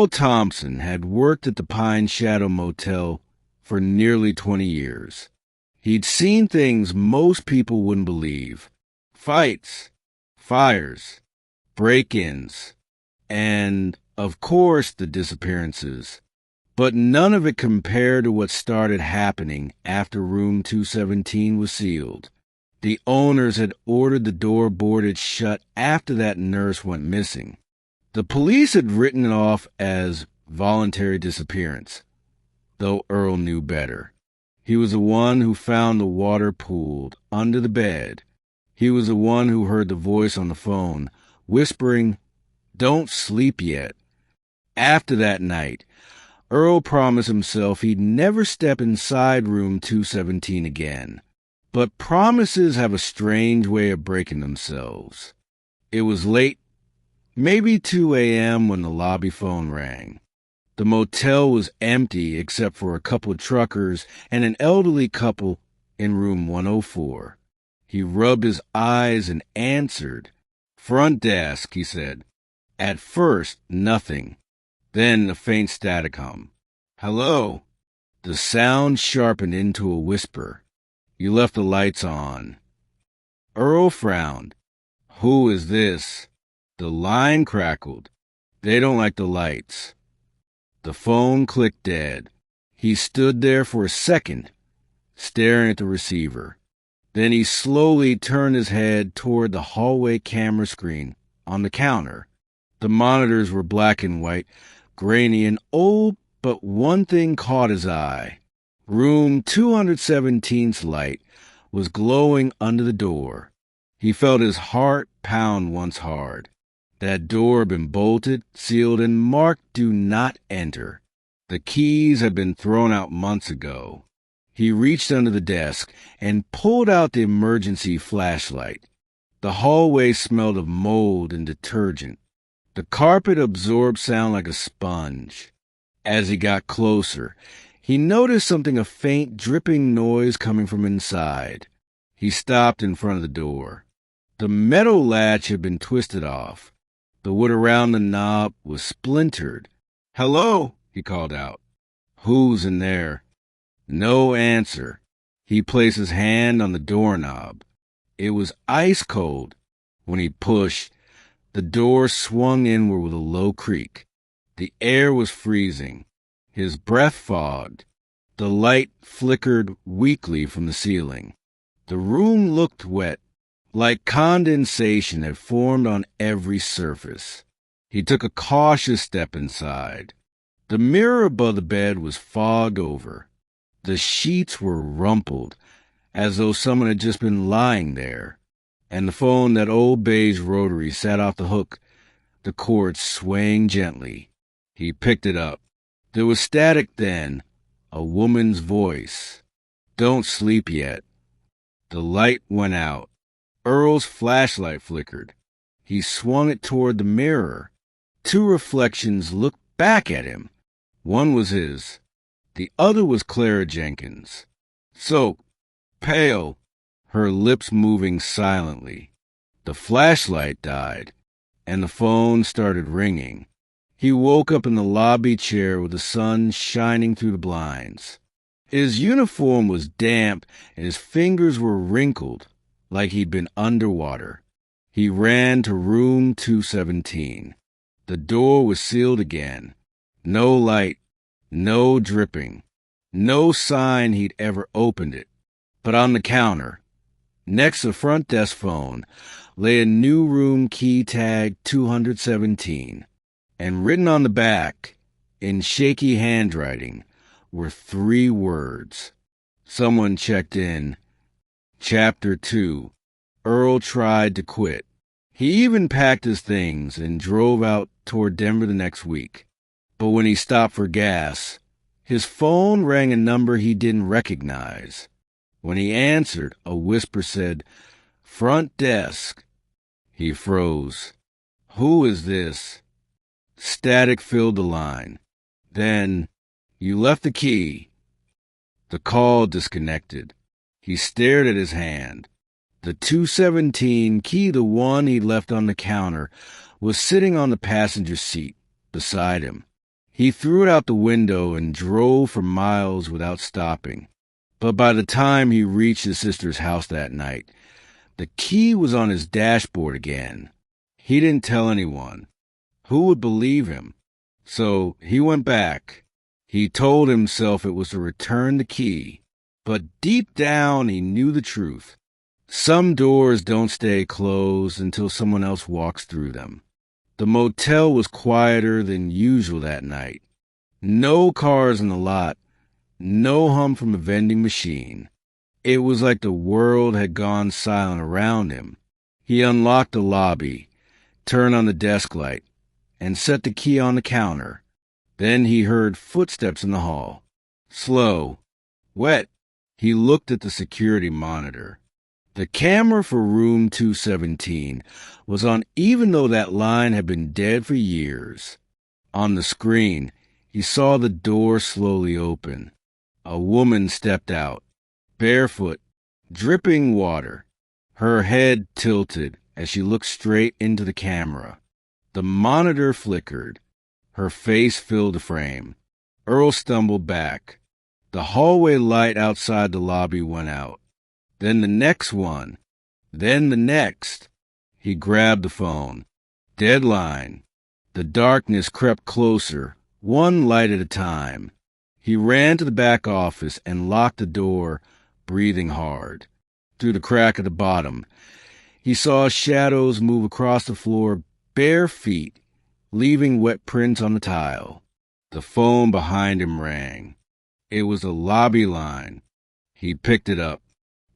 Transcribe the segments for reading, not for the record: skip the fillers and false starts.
Earl Thompson had worked at the Pine Shadow Motel for nearly 20 years. He'd seen things most people wouldn't believe. Fights, fires, break-ins, and, of course, the disappearances. But none of it compared to what started happening after room 217 was sealed. The owners had ordered the door boarded shut after that nurse went missing. The police had written it off as voluntary disappearance, though Earl knew better. He was the one who found the water pooled under the bed. He was the one who heard the voice on the phone, whispering, "Don't sleep yet." After that night, Earl promised himself he'd never step inside room 217 again. But promises have a strange way of breaking themselves. It was late, maybe 2 a.m. when the lobby phone rang. The motel was empty except for a couple of truckers and an elderly couple in room 104. He rubbed his eyes and answered. "Front desk," he said. At first, nothing. Then a faint static hum. "Hello." The sound sharpened into a whisper. "You left the lights on." Earl frowned. "Who is this?" The line crackled. "They don't like the lights." The phone clicked dead. He stood there for a second, staring at the receiver. Then he slowly turned his head toward the hallway camera screen on the counter. The monitors were black and white, grainy and old, but one thing caught his eye. Room 217's light was glowing under the door. He felt his heart pound once hard. That door had been bolted, sealed, and marked "Do Not Enter." The keys had been thrown out months ago. He reached under the desk and pulled out the emergency flashlight. The hallway smelled of mold and detergent. The carpet absorbed sound like a sponge. As he got closer, he noticed something, a faint dripping noise coming from inside. He stopped in front of the door. The metal latch had been twisted off. The wood around the knob was splintered. "Hello," he called out. "Who's in there?" No answer. He placed his hand on the doorknob. It was ice cold. When he pushed, the door swung inward with a low creak. The air was freezing. His breath fogged. The light flickered weakly from the ceiling. The room looked wet, like condensation had formed on every surface. He took a cautious step inside. The mirror above the bed was fogged over. The sheets were rumpled, as though someone had just been lying there. And the phone, that old beige rotary, sat off the hook, the cord swaying gently. He picked it up. There was static then, a woman's voice. "Don't sleep yet." The light went out. Earl's flashlight flickered. He swung it toward the mirror. Two reflections looked back at him. One was his. The other was Clara Jenkins. Soaked, pale, her lips moving silently. The flashlight died, and the phone started ringing. He woke up in the lobby chair with the sun shining through the blinds. His uniform was damp, and his fingers were wrinkled, like he'd been underwater. He ran to room 217. The door was sealed again. No light, no dripping, no sign he'd ever opened it. But on the counter, next to the front desk phone, lay a new room key tag 217, and written on the back, in shaky handwriting, were 3 words. Someone checked in. Chapter 2. Earl tried to quit. He even packed his things and drove out toward Denver the next week. But when he stopped for gas, his phone rang a number he didn't recognize. When he answered, a whisper said, "Front desk." He froze. "Who is this?" Static filled the line. Then, "You left the key." The call disconnected. He stared at his hand. The 217 key, the one he'd left on the counter, was sitting on the passenger seat beside him. He threw it out the window and drove for miles without stopping. But by the time he reached his sister's house that night, the key was on his dashboard again. He didn't tell anyone. Who would believe him? So he went back. He told himself it was to return the key. But deep down, he knew the truth. Some doors don't stay closed until someone else walks through them. The motel was quieter than usual that night. No cars in the lot, no hum from a vending machine. It was like the world had gone silent around him. He unlocked the lobby, turned on the desk light, and set the key on the counter. Then he heard footsteps in the hall. Slow, wet. He looked at the security monitor. The camera for room 217 was on even though that line had been dead for years. On the screen, he saw the door slowly open. A woman stepped out, barefoot, dripping water, her head tilted as she looked straight into the camera. The monitor flickered. Her face filled the frame. Earl stumbled back. The hallway light outside the lobby went out. Then the next one. Then the next. He grabbed the phone. Deadline. The darkness crept closer, one light at a time. He ran to the back office and locked the door, breathing hard. Through the crack at the bottom, he saw shadows move across the floor, bare feet, leaving wet prints on the tile. The phone behind him rang. It was a lobby line. He picked it up.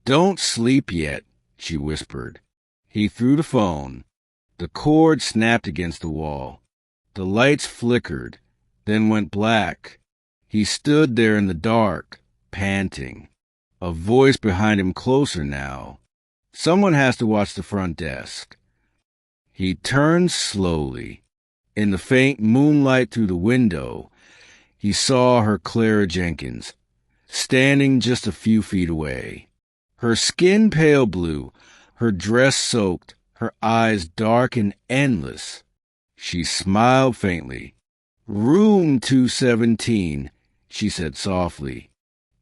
"Don't sleep yet," she whispered. He threw the phone. The cord snapped against the wall. The lights flickered, then went black. He stood there in the dark, panting. A voice behind him closer now. "Someone has to watch the front desk." He turned slowly. In the faint moonlight through the window, he saw her Clara Jenkins, standing just a few feet away. Her skin pale blue, her dress soaked, her eyes dark and endless. She smiled faintly. "Room 217, she said softly.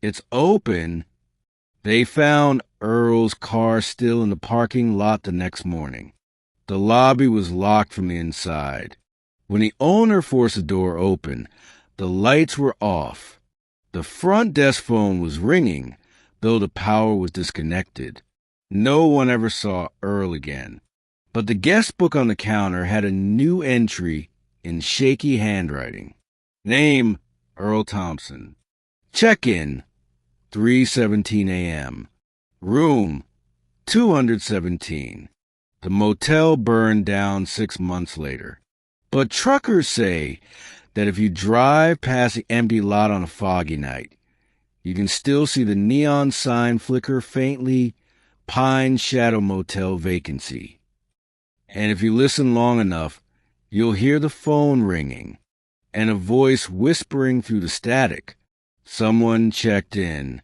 "It's open." They found Earl's car still in the parking lot the next morning. The lobby was locked from the inside. When the owner forced the door open, the lights were off. The front desk phone was ringing, though the power was disconnected. No one ever saw Earl again. But the guest book on the counter had a new entry in shaky handwriting. Name, Earl Thompson. Check-in, 3:17 a.m. Room, 217. The motel burned down 6 months later. But truckers say that if you drive past the empty lot on a foggy night, you can still see the neon sign flicker faintly, Pine Shadow Motel vacancy. And if you listen long enough, you'll hear the phone ringing and a voice whispering through the static. Someone checked in.